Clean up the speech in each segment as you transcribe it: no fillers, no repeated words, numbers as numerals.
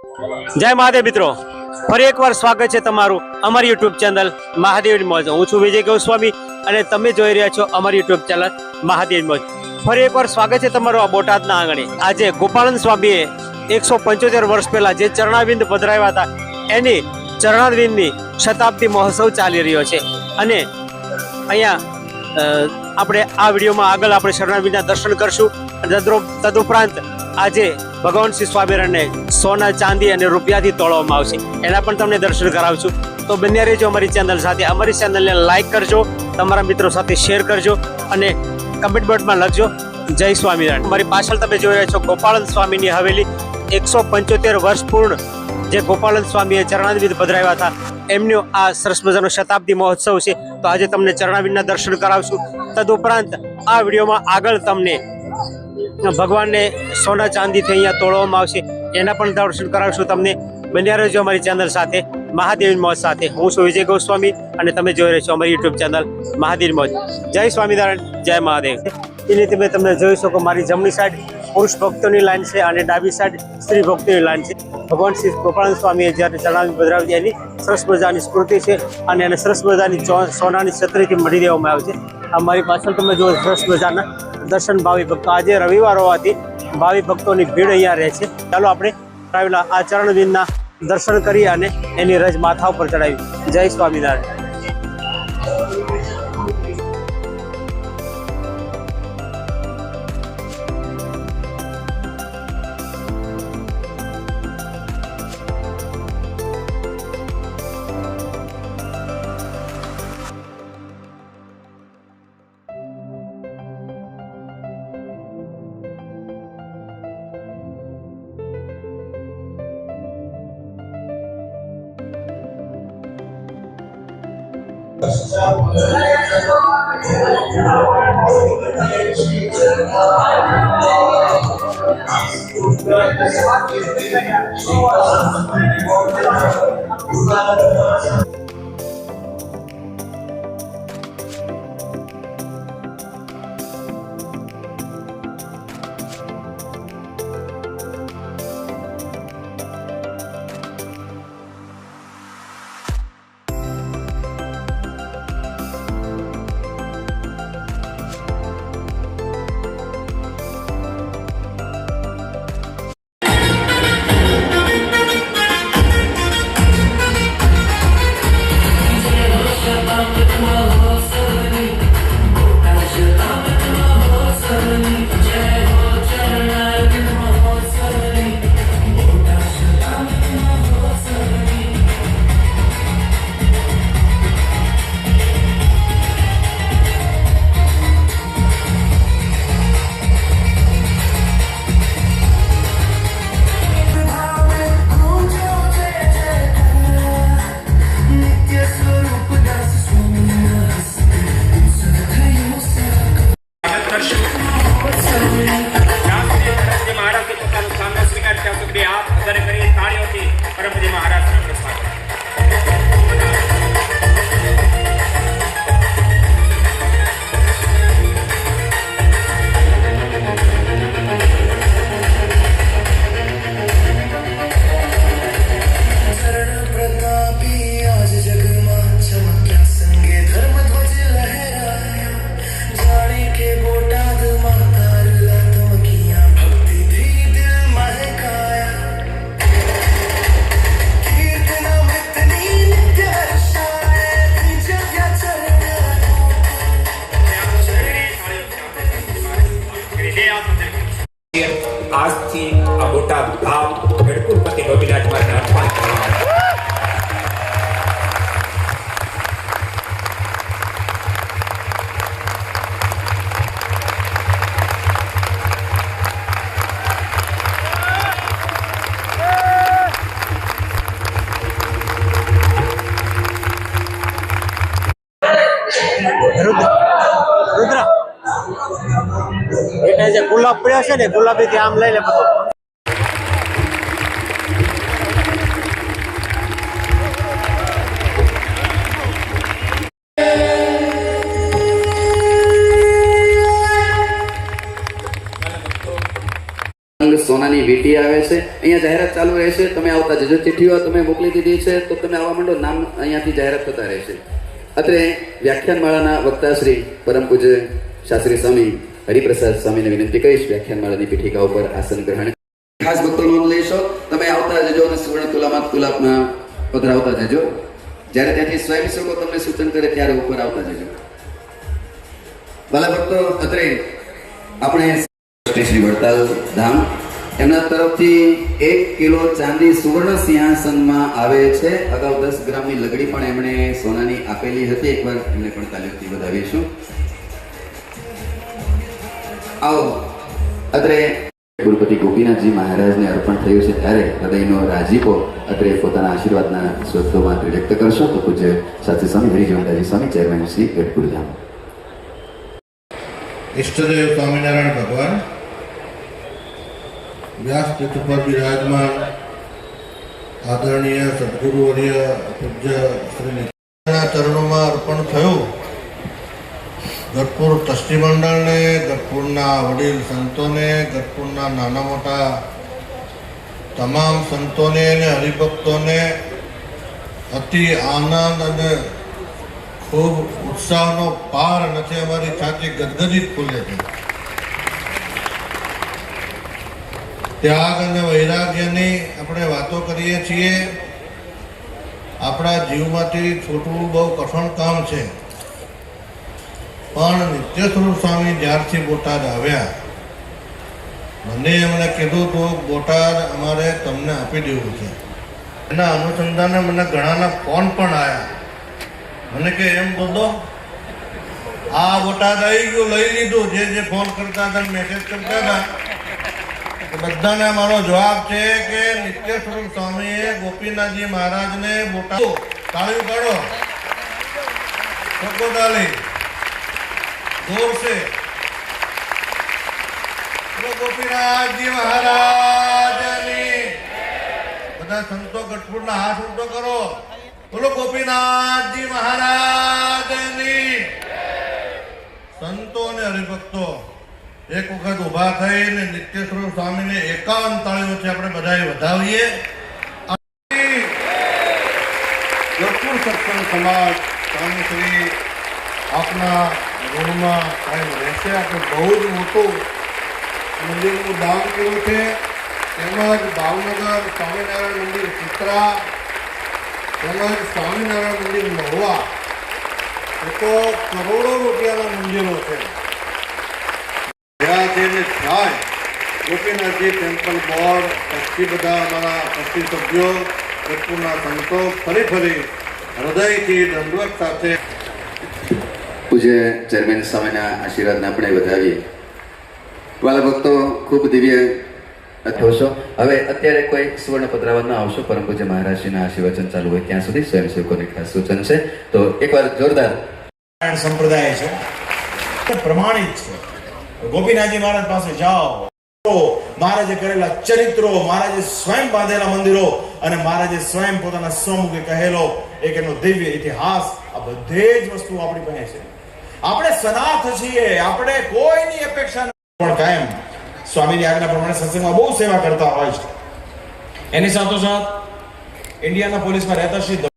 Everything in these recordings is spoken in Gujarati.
જય મહાદેવ મિત્રો, ફરી એકવાર સ્વાગત છે તમારું અમારી યુટ્યુબ ચેનલ મહાદેવની મોજ. હું છું વિજય ગોસ્વામી અને તમે જોઈ રહ્યા છો અમારી યુટ્યુબ ચેનલ મહાદેવની મોજ. ફરી એકવાર સ્વાગત છે તમારું આ બોટાદના આંગણે. આજે ગોપાળન સ્વામીએ 175 વર્ષ પહેલા જે ચરણાવિંદ પધરાવ્યા હતા એની ચરણાવિંદની શતાબ્દી મહોત્સવ ચાલી રહ્યો છે અને અહીંયા આપણે આ વિડીયોમાં આગળ આપણે ચરણાવિંદના દર્શન કરશું. તદુપરાંત આજે ભગવાન શ્રી સ્વામિનારાયણને સોના, ચાંદી અને રૂપિયાથી તોડવામાં આવશે, એના પણ તમને દર્શન કરાવશું. તો બન્યા રહેજો અમારી ચેનલ સાથે. અમારી ચેનલને લાઈક કરજો, તમારા મિત્રો સાથે શેર કરજો અને કમેન્ટ બોક્સમાં લખજો જય સ્વામિનારાયણ. અમારી પાછળ તમે જોઈ રહ્યા છો ગોપાળન સ્વામીની હવેલી. 175 વર્ષ પૂર્ણ જે ગોપાળન સ્વામીએ ચરણાવિંદ પધરાવ્યા હતા એમનો આ સરસ મજાનો શતાબ્દી મહોત્સવ છે. તો આજે તમને ચરણાવિંદના દર્શન કરાવશું. તદુપરાંત આ વિડીયોમાં આગળ તમને ભગવાનને સોના ચાંદીથી અહીંયા તોડવામાં આવશે એના પણ દર્શન કરાવશું તમને. બન્યા રહેજો અમારી ચેનલ સાથે મહાદેવની મોજ સાથે. હું છું વિજય ગોસ્વામી અને તમે જોઈ રહ્યા છો અમારી યુટ્યુબ ચેનલ મહાદેવની મોજ. જય સ્વામિનારાયણ, જય મહાદેવ. એની તમે જોઈ શકો મારી જમણી સાઈડ પુરુષ ભક્તોની લાઈન છે અને ડાબી સાઈડ સ્ત્રી ભક્તોની લાઈન છે. ભગવાન શ્રી ગોપાળન સ્વામીએ જ્યારે ચરણાવિંદ પધરાવી એની સરસ મજાની સ્મૃતિ છે અને એને સરસ મજાની સોનાની છત્રીથી મળી દેવામાં આવે છે. અમારી પાછળ તમે જો સરસ મજાના દર્શન ભાવિ ભક્તો. આજે રવિવાર હોવાથી ભાવિ ભક્તોની ભીડ અહીંયા રહે છે. ચાલો આપણે આવેલા આ ચરણવિંદના દર્શન કરી અને એની રજ માથા ઉપર ચડાવી. જય સ્વામિનારાયણ. આજથી આ બોટાદ ધામ ગઢપુરપતિ ગોપીનાથમાં અર્પણ કરવામાં રુદ્ર એટલે જે ગુલાબ પડ્યા છે ને ગુલાબી થી આમ લઈ લે બધું. સોનાની વીટી આવે છે. અહીંયા જાહેરાત ચાલુ રહેશે. તમે આવતા જજો. ચિઠ્ઠીઓ તમે મોકલી દીધી છે તો તમે આવવા માંડો. નામ અહીંયાથી જાહેરાત થતા રહેશે. અત્રે વ્યાખ્યાનમાળાના વક્તા શ્રી પરમ પૂજ્ય શાસ્ત્રી સ્વામી હરિપ્રસાદ સ્વામીને વિનંતી કરીશ વ્યાખ્યાનમાળાની પીઠિકા ઉપર આસન ગ્રહણ. ખાસ ભક્તો નોંધ લેશો. તમે આવતા જજો અને સુવર્ણ તુલામાં પધરાવતા જજો. જ્યારે ત્યાંથી સ્વયંસેવકો તમને સૂચન કરે ત્યારે ઉપર આવતા જજો. વાલા ભક્તો, અત્રે આપણે શ્રી વડતાલ ધામ એમના તરફથી 1 કિલો ચાંદી સુવર્ણ સિંહાસનમાં આવે છે. અગાઉ 10 ગ્રામની લગડી પણ એમણે સોનાની આપેલી હતી. એકવાર એમને પણ તાલીમથી વધાવીશું. આવો અત્રે કુલપતિ ગોપીનાથજી મહારાજને અર્પણ થયું છે ત્યારે હૃદયનો રાજીપો અત્રે પોતાના આશીર્વાદના શબ્દોમાં વ્યક્ત કરશો તો પૂજ્ય શાસ્ત્રી સ્વામી હરિજીવનદાસજી સ્વામી ચેરમેન શ્રી ગઢપુર ધામ. ઈષ્ટદેવ સ્વામિનારાયણ ભગવાન વ્યાસપીઠ ઉપર બિરાજમાન આદરણીય સદગુરુવર્ય પૂજ્ય શ્રી નિત્યાનંદના ચરણોમાં અર્પણ થયું. ગઢપુર ટ્રસ્ટી મંડળને, ગઢપુરના વડીલ સંતોને, ગઢપુરના નાના મોટા તમામ સંતોને અને હરિભક્તોને અતિ આનંદ અને ખૂબ ઉત્સાહનો પાર નથી. અમારી છાતી ગદગદિત ખુલે છે. ત્યાગ અને વૈરાગ્યની આપણે વાતો કરીએ છીએ. આપણા જીવમાંથી છૂટવું બહુ કઠણ કામ છે. પણ નિત્યસ્વરૂપ સ્વામી જ્યારથી બોટાદ આવ્યા મને એમણે કીધું તો બોટાદ અમારે તમને આપી દેવું છે. એના અનુસંધાને મને ઘણાના ફોન પણ આવ્યા. મને કે એમ બોલો આ બોટાદ આવી ગયું, લઈ લીધું. જે ફોન કરતા હતા, મેસેજ કરતા હતા, બધાને મારો જવાબ છે કે નિત્ય સ્વરૂપ સ્વામીએ ગોપીનાથજી મહારાજને બોટાદ તાળીઓ પાડો, સકો તાળી જોર છે. ગોપીનાથજી મહારાજની બધા સંતો ગઢપુરના હાથ ઊંચો કરો. બોલો ગોપીનાથજી મહારાજની. સંતો અને હરિભક્તો એક વખત ઉભા થઈને નિત્ય સ્વરૂપ સ્વામીને 51 તાળીઓથી આપણે બધાએ વધાવીએ. ગઢપુર સત્સંગ સમાજ સ્વામીશ્રી આપના ઋણમાં કાયમ રહેશે. આપણે બહુ જ મોટું મંદિરનું દાન કર્યું છે. તેમજ ભાવનગર સ્વામિનારાયણ મંદિર ચિત્રા તેમજ સ્વામિનારાયણ મંદિર મહુવા એ તો કરોડો રૂપિયાના મંદિરો છે. થાય ગોપીનાથજી ટેમ્પલ બોર્ડ ટ્રસ્ટી, બધા અમારા ટ્રસ્ટી સભ્યો, ગઢપુરના સંતો ફરી હૃદયથી દંડવત સાથે પૂજ્ય ચેરમેન સ્વામીના આશીર્વાદને આપણે વધાવીએ. વાલા ભક્તો, ખૂબ દિવ્ય થશો. હવે અત્યારે કોઈ સુવર્ણ પધરાવવા ન આવશો. પરમ પૂજ્ય મહારાજશ્રીના આશીર્વચન ચાલુ હોય ત્યાં સુધી સ્વયંસેવકોને ખાસ સૂચન છે. તો એકવાર જોરદાર સંપ્રદાય છે, પ્રમાણિત છે. ગોપીનાથજી મહારાજ પાસે જાઓ, મહારાજે કરેલા ચરિત્રો, મહારાજે સ્વયં બાંધેલા મંદિરો અને મહારાજે સ્વયં પોતાના સ્વમુખે કહેલો એક એનો દિવ્ય ઇતિહાસ, આ બધે જ વસ્તુ આપણી પાસે છે. આપણે સનાથ છીએ, આપણે કોઈની અપેક્ષા પણ કાયમ સ્વામીની આજ્ઞા પ્રમાણે સત્સંગમાં બહુ સેવા કરતા હોય છે. એની સાથોસાથ ઇન્ડિયાના પોલીસમાં રહેતા શ્રી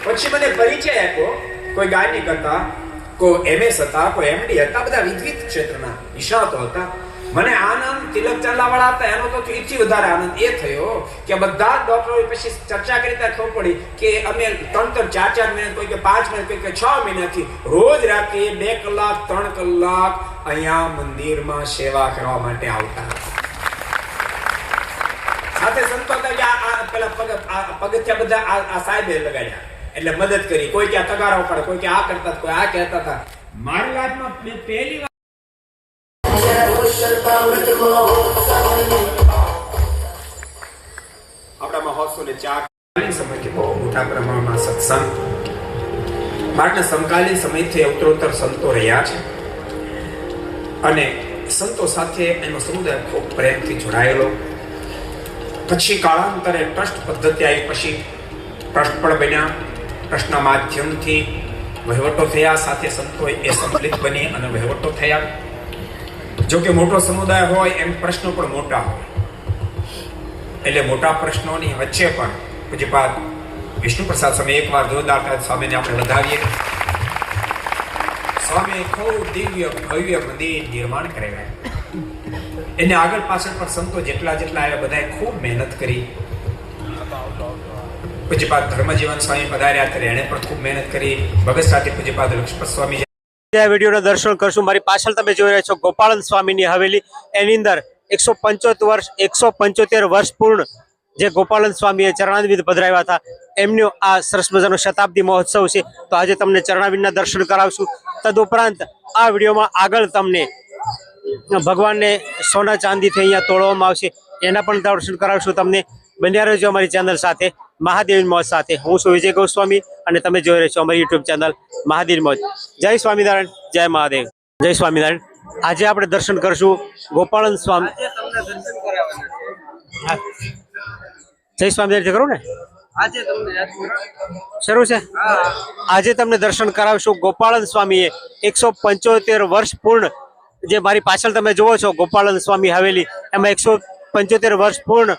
પછી મને પરિચય આપ્યો. કોઈ ગાયનિક હતા, કોઈ MS હતા, કોઈ MD હતા, બધા વિવિધ ક્ષેત્રના નિષ્ણાતો હતા. મને આનંદ તિલક ચાંદલાવાળા હતા એનો તો એથી વધારે આનંદ એ થયો કે બધા જ ડોક્ટરો પછી ચર્ચા કરી ત્યાં ખબર પડી કે અમે 3-4 મહિના, કોઈ કે 5 મહિના, કોઈ કે 6 મહિનાથી રોજ રાતે 2 કલાક 3 કલાક અહીંયા મંદિરમાં સેવા કરવા માટે આવતા. સાથે સંતો પેલા પગથિયા બધા આ સાહેબે લગાડ્યા, એટલે મદદ કરી. કોઈ કે તગારા ઉપાડે, કોઈ કે આ કરતા, કોઈ આ કહેતા હતા. મારી લાઈફમાં પહેલી વાર આપણા મહોત્સવને ચાર સમય કે બહુ મોટા પ્રમાણમાં સત્સંગ બાળકના સમકાલીન સમયથી ઉત્તરોત્તર સંતો રહ્યા છે અને સંતો સાથે એનો સમુદાય ખૂબ પ્રેમથી જોડાયેલો. પછી કાળાંતરે ટ્રસ્ટ પદ્ધતિ આવી, પછી ટ્રસ્ટ પણ બન્યા. ટ્રસ્ટના માધ્યમથી વહીવટો થયા, સાથે સંતો એ સંકલિત બની અને વહીવટો થયા. જો કે મોટો સમુદાય હોય એમ પ્રશ્નો પણ મોટા હોય, એટલે મોટા પ્રશ્નોની વચ્ચે પણ પૂજ્યપાદ વિષ્ણુપ્રસાદ સ્વામી એકવાર જોરદાર સ્વામીને આપણે વધાવીએ. સ્વામી ખૂબ દિવ્ય ભવ્ય મંદિર નિર્માણ કરેલા. એને આગળ પાછળ પણ સંતો જેટલા આવ્યા બધાએ ખૂબ મહેનત કરી. પૂજ્યપાદ ધર્મજીવન સ્વામી પધાર્યા ત્યારે એણે પણ ખૂબ મહેનત કરી. ભગત સાથે પૂજ્યપાદ લક્ષ્મણ સ્વામી આ વિડીયોના દર્શન કરશું. મારી પાછળ તમે જોઈ રહ્યા છો ગોપાળન સ્વામીની હવેલી. એની અંદર 175 વર્ષ પૂર્ણ જે ગોપાળન સ્વામીએ ચરણારવિંદ પધરાવ્યા હતા, એમનો આ સરસ મજાનો શતાબ્દી મહોત્સવ છે. તો આજે તમને ચરણારવિંદના દર્શન કરાવશું. તદુપરાંત આ વિડીયોમાં આગળ તમને ભગવાનને સોના ચાંદીથી અહીંયા તોડવામાં આવશે, એના પણ દર્શન કરાવશું તમને. બન્યા રહેજો અમારી ચેનલ સાથે, મહાદેવ મોજ સાથે. હું છું વિજય ગોસ્વામી અને તમે જોઈ રહ્યા છો અમારી યુટ્યુબ ચેનલ મહાદેવ મોજ. જય સ્વામિનારાયણ, જય મહાદેવ, જય સ્વામિનારાયણ. આજે આપણે દર્શન કરશું ગોપાળન સ્વામી. જય સ્વામિનારાયણ કરું ને, શરૂ છે. આજે તમને દર્શન કરાવશું ગોપાળન સ્વામીએ 175 વર્ષ પૂર્ણ, જે મારી પાછળ તમે જુઓ છો ગોપાળન સ્વામી હવેલી, એમાં 175 વર્ષ પૂર્ણ